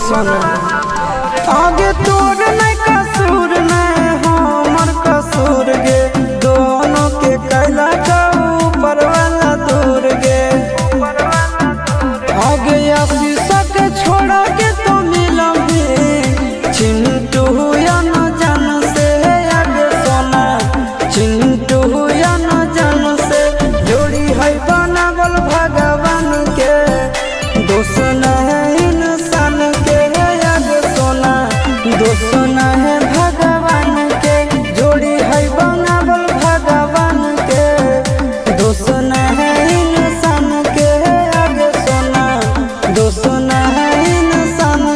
सोना आगे तोर नहीं कसूर नहीं हमर कसूर गे दोनों के कैला का ऊपर वाला दूर गे आगे शीशा के छोड़ा के तो मिलोगे चिंटू या न जान से आगे सोना चिंटू या न जान से जोड़ी है बनावल भगवान के दोस्त नहीं इंसान के आगे सोना दोस्त